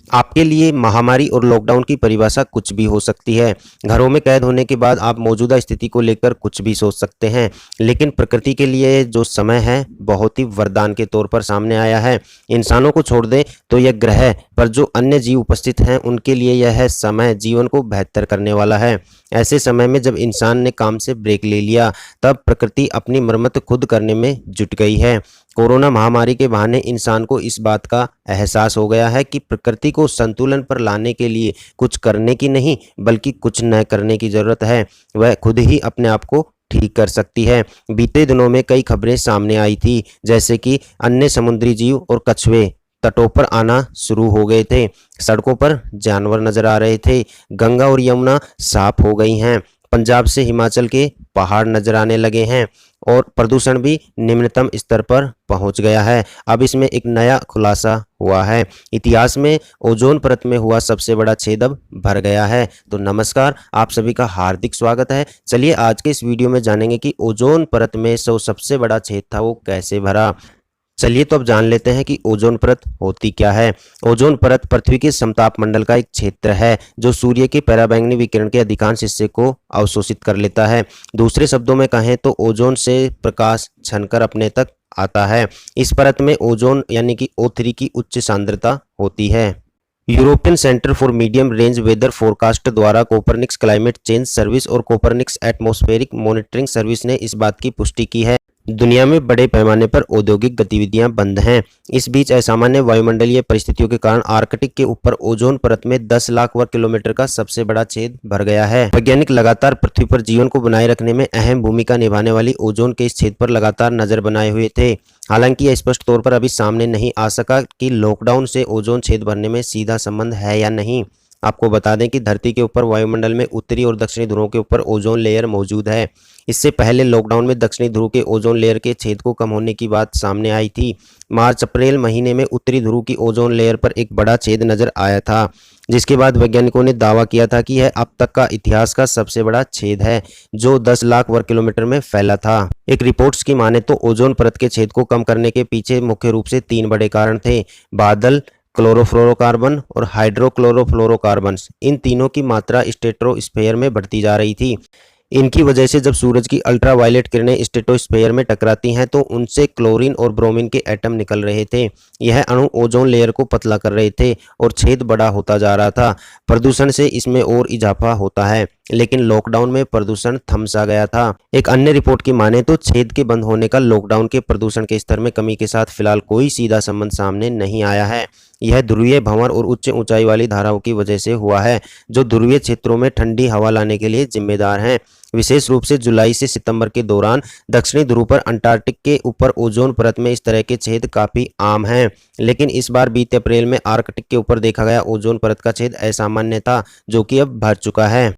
आपके लिए महामारी और लॉकडाउन की परिभाषा कुछ भी हो सकती है। घरों में कैद होने के बाद आप मौजूदा स्थिति को लेकर कुछ भी सोच सकते हैं, लेकिन प्रकृति के लिए जो समय है बहुत ही वरदान के तौर पर सामने आया है। इंसानों को छोड़ दें तो यह ग्रह पर जो अन्य जीव उपस्थित हैं उनके लिए यह समय जीवन को बेहतर करने वाला है। ऐसे समय में जब इंसान ने काम से ब्रेक ले लिया, तब प्रकृति अपनी मरम्मत खुद करने में जुट गई है। कोरोना महामारी के बहाने इंसान को इस बात का एहसास हो गया है कि प्रकृति को संतुलन पर लाने के लिए कुछ करने की नहीं बल्कि कुछ न करने की जरूरत है। वह खुद ही अपने आप को ठीक कर सकती है। बीते दिनों में कई खबरें सामने आई थी, जैसे कि अन्य समुद्री जीव और कछुए तटों पर आना शुरू हो गए थे। सड़कों पर जानवर नजर आ रहे थे। गंगा और यमुना साफ हो गई हैं। पंजाब से हिमाचल के पहाड़ नजर आने लगे हैं और प्रदूषण भी निम्नतम स्तर पर पहुंच गया है। अब इसमें एक नया खुलासा हुआ है। इतिहास में ओजोन परत में हुआ सबसे बड़ा छेद अब भर गया है। तो नमस्कार, आप सभी का हार्दिक स्वागत है। चलिए आज के इस वीडियो में जानेंगे कि ओजोन परत में सबसे बड़ा छेद था वो कैसे भरा। चलिए तो अब जान लेते हैं कि ओजोन परत होती क्या है। ओजोन परत पृथ्वी के समताप मंडल का एक क्षेत्र है जो सूर्य के पराबैंगनी विकिरण के अधिकांश हिस्से को अवशोषित कर लेता है। दूसरे शब्दों में कहें तो ओजोन से प्रकाश छनकर अपने तक आता है। इस परत में ओजोन यानी कि O3 की उच्च सांद्रता होती है। European Centre for Medium Range Weather Forecast द्वारा कोपरनिक्स क्लाइमेट चेंज सर्विस और कोपरनिक्स एटमॉस्फेरिक मॉनिटरिंग सर्विस ने इस बात की पुष्टि की है दुनिया में बड़े पैमाने पर औद्योगिक गतिविधियां बंद हैं। इस बीच असामान्य वायुमंडलीय परिस्थितियों के कारण आर्कटिक के ऊपर ओजोन परत में 10 लाख वर्ग किलोमीटर का सबसे बड़ा छेद भर गया है। वैज्ञानिक लगातार पृथ्वी पर जीवन को बनाए रखने में अहम भूमिका निभाने वाली ओजोन के इस छेद पर लगातार नजर बनाए हुए थे। हालांकि यह स्पष्ट तौर पर अभी सामने नहीं आ सका कि लॉकडाउन से ओजोन छेद भरने में सीधा संबंध है या नहीं। आपको बता दें कि धरती के ऊपर वायुमंडल में उत्तरी और दक्षिणी ध्रुवों के ऊपर ओजोन लेयर मौजूद है। इससे पहले लॉकडाउन में दक्षिणी ध्रुव के ओजोन लेयर के छेद को कम होने की बात सामने आई थी। मार्च अप्रैल महीने में उत्तरी ध्रुव की ओजोन लेयर पर एक बड़ा छेद नजर आया था, जिसके बाद वैज्ञानिकों ने दावा किया था कि यह अब तक का इतिहास का सबसे बड़ा छेद है जो 10 लाख वर्ग किलोमीटर में फैला था। एक रिपोर्ट्स की माने तो ओजोन परत के छेद को कम करने के पीछे मुख्य रूप से 3 बड़े कारण थे: बादल, क्लोरोफ्लोरोकार्बन और हाइड्रोक्लोरोफ्लोरोकार्बन। इन तीनों की मात्रा स्ट्रेटोस्फेयर में बढ़ती जा रही थी। इनकी वजह से जब सूरज की अल्ट्रावायलेट किरणें स्ट्रेटोस्फेयर में टकराती हैं तो उनसे क्लोरीन और ब्रोमीन के एटम निकल रहे थे। यह अणु ओजोन लेयर को पतला कर रहे थे और छेद बड़ा होता जा रहा था। प्रदूषण से इसमें और इजाफा होता है, लेकिन लॉकडाउन में प्रदूषण थम सा गया था। एक अन्य रिपोर्ट की माने तो छेद के बंद होने का लॉकडाउन के प्रदूषण के स्तर में कमी के साथ फिलहाल कोई सीधा संबंध सामने नहीं आया है। यह ध्रुवीय भंवर और उच्च ऊंचाई वाली धाराओं की वजह से हुआ है जो ध्रुवीय क्षेत्रों में ठंडी हवा लाने के लिए जिम्मेदार हैं। विशेष रूप से जुलाई से सितंबर के दौरान दक्षिणी ध्रुव पर अंटार्कटिक के ऊपर ओजोन परत में इस तरह के छेद काफी आम हैं, लेकिन इस बार बीते अप्रैल में आर्कटिक के ऊपर देखा गया ओजोन परत का छेद असामान्य था जो कि अब भर चुका है।